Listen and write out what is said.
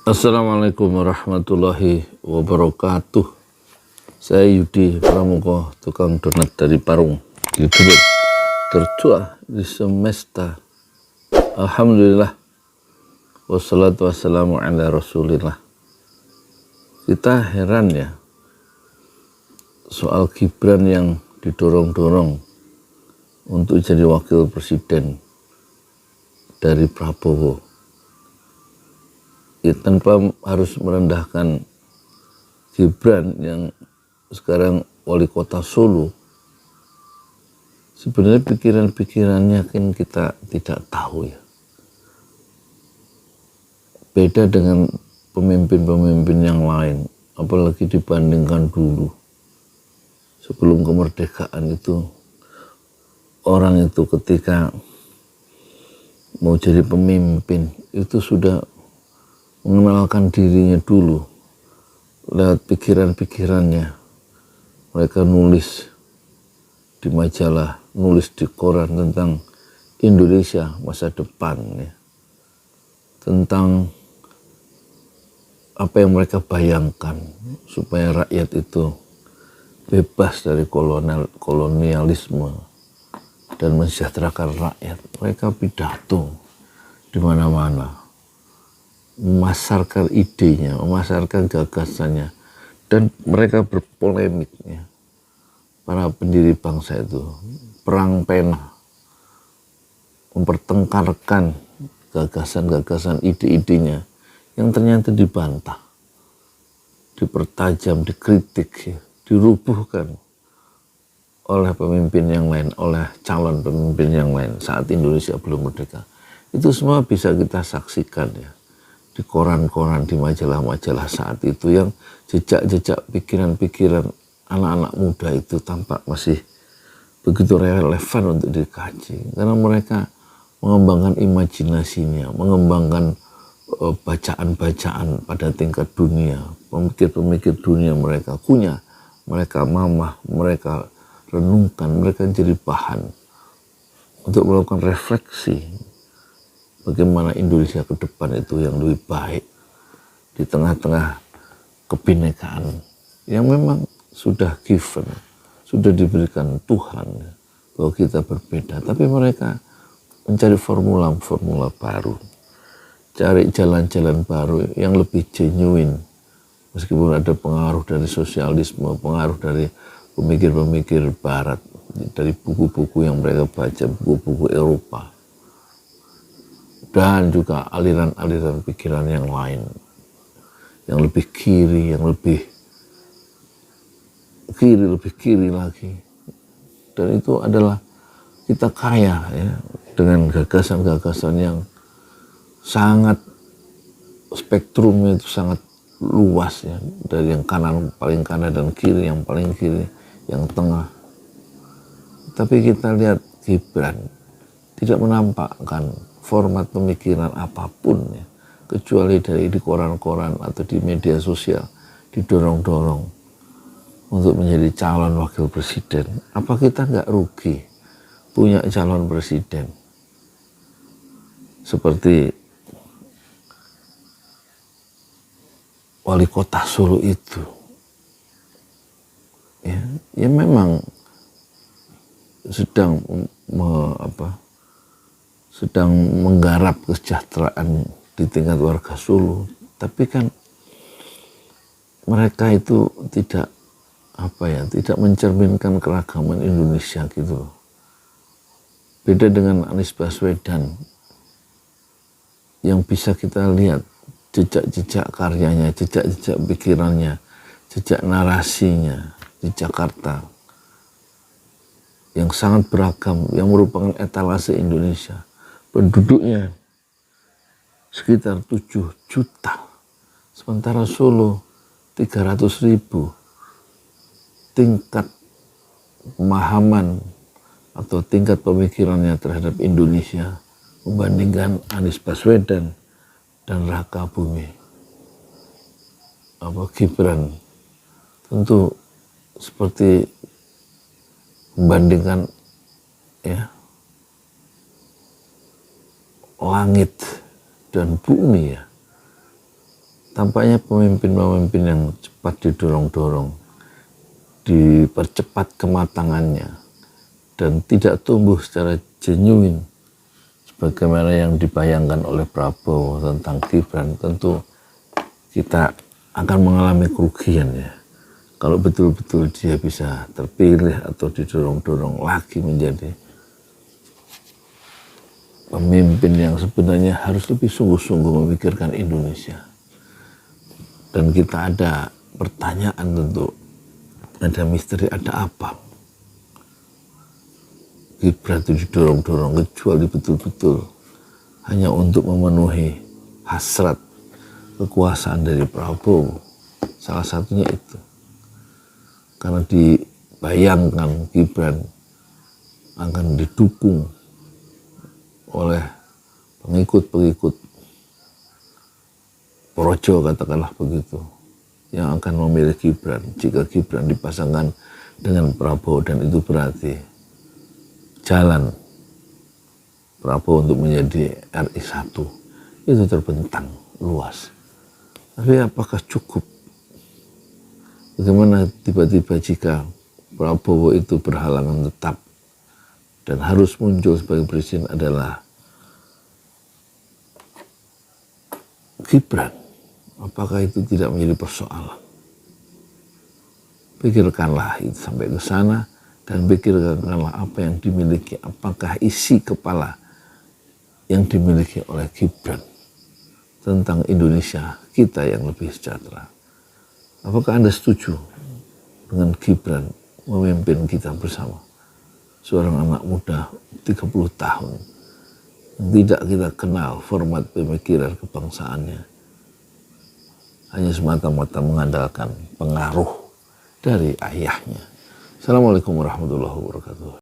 Assalamualaikum warahmatullahi wabarakatuh. Saya Yudi Pramuko, tukang donat dari Parung, Gilbert, tertua di semesta. Alhamdulillah, wassalatu wassalamu ala rasulillah. Kita heran ya, soal Gibran yang didorong-dorong untuk jadi wakil presiden dari Prabowo. Ya, tanpa harus merendahkan Gibran yang sekarang wali kota Solo, sebenarnya pikiran-pikirannya kan kita tidak tahu ya. Beda dengan pemimpin-pemimpin yang lain, apalagi dibandingkan dulu. Sebelum kemerdekaan itu, orang itu ketika mau jadi pemimpin itu sudah mengenalkan dirinya dulu lewat pikiran-pikirannya. Mereka nulis di majalah, nulis di koran tentang Indonesia masa depan ya. Tentang apa yang mereka bayangkan supaya rakyat itu bebas dari kolonialisme dan mensejahterakan rakyat. Mereka pidato di mana-mana, memasarkan idenya, memasarkan gagasannya, dan mereka berpolemik ya. Para pendiri bangsa itu perang pena, mempertengkarkan gagasan-gagasan, ide-idenya yang ternyata dibantah, dipertajam, dikritik ya, dirubuhkan oleh pemimpin yang lain, oleh calon pemimpin yang lain saat Indonesia belum merdeka. Itu semua bisa kita saksikan ya, di koran-koran, di majalah-majalah saat itu, yang jejak-jejak pikiran-pikiran anak-anak muda itu tampak masih begitu relevan untuk dikaji, karena mereka mengembangkan imajinasinya, mengembangkan bacaan-bacaan pada tingkat dunia, pemikir-pemikir dunia mereka kunyah, mereka mamah, mereka renungkan, mereka jadi bahan untuk melakukan refleksi bagaimana Indonesia ke depan itu yang lebih baik di tengah-tengah kebinekaan yang memang sudah given, sudah diberikan Tuhan bahwa kita berbeda. Tapi mereka mencari formula-formula baru, cari jalan-jalan baru yang lebih genuine, meskipun ada pengaruh dari sosialisme, pengaruh dari pemikir-pemikir barat, dari buku-buku yang mereka baca, buku-buku Eropa, dan juga aliran-aliran pikiran yang lain, yang lebih kiri, yang lebih kiri lagi. Dan itu adalah, kita kaya ya dengan gagasan-gagasan yang sangat, spektrumnya itu sangat luas ya, dari yang kanan paling kanan dan kiri yang paling kiri, yang tengah. Tapi kita lihat Gibran tidak menampakkan format pemikiran apapun ya, kecuali dari di koran-koran atau di media sosial didorong-dorong untuk menjadi calon wakil presiden. Apa kita nggak rugi punya calon presiden seperti wali kota Solo itu? Ya memang sedang sedang menggarap kesejahteraan di tingkat warga Solo, tapi kan mereka itu tidak mencerminkan keragaman Indonesia gitu. Beda dengan Anies Baswedan yang bisa kita lihat jejak-jejak karyanya, jejak-jejak pikirannya, jejak narasinya di Jakarta yang sangat beragam, yang merupakan etalase Indonesia. Penduduknya sekitar 7 juta, sementara Solo 300.000. Tingkat pemahaman atau tingkat pemikirannya terhadap Indonesia membandingkan Anies Baswedan dan Raka Bumi Gibran, tentu seperti membandingkan ya langit dan bumi ya. tampaknya pemimpin-pemimpin yang cepat didorong-dorong, dipercepat kematangannya, dan tidak tumbuh secara genuine sebagaimana yang dibayangkan oleh Prabowo tentang Gibran, tentu kita akan mengalami kerugian ya. Kalau betul-betul dia bisa terpilih atau didorong-dorong lagi menjadi pemimpin yang sebenarnya harus lebih sungguh-sungguh memikirkan Indonesia. Dan kita ada pertanyaan tentu, ada misteri, ada apa? Gibran itu didorong-dorong kecuali betul-betul hanya untuk memenuhi hasrat kekuasaan dari Prabowo. Salah satunya itu. Karena dibayangkan Gibran akan didukung oleh pengikut-pengikut Projo, katakanlah begitu, yang akan memilih Gibran jika Gibran dipasangkan dengan Prabowo, dan itu berarti jalan Prabowo untuk menjadi RI 1 itu terbentang luas. Tapi apakah cukup? Bagaimana tiba-tiba jika Prabowo itu berhalangan tetap dan harus muncul sebagai presiden adalah Gibran? Apakah itu tidak menjadi persoalan? Pikirkanlah itu sampai ke sana dan pikirkanlah apa yang dimiliki, apakah isi kepala yang dimiliki oleh Gibran tentang Indonesia kita yang lebih sejahtera. Apakah Anda setuju dengan Gibran memimpin kita bersama? Seorang anak muda 30 tahun yang tidak kita kenal format pemikiran kebangsaannya, hanya semata-mata mengandalkan pengaruh dari ayahnya. Assalamualaikum warahmatullahi wabarakatuh.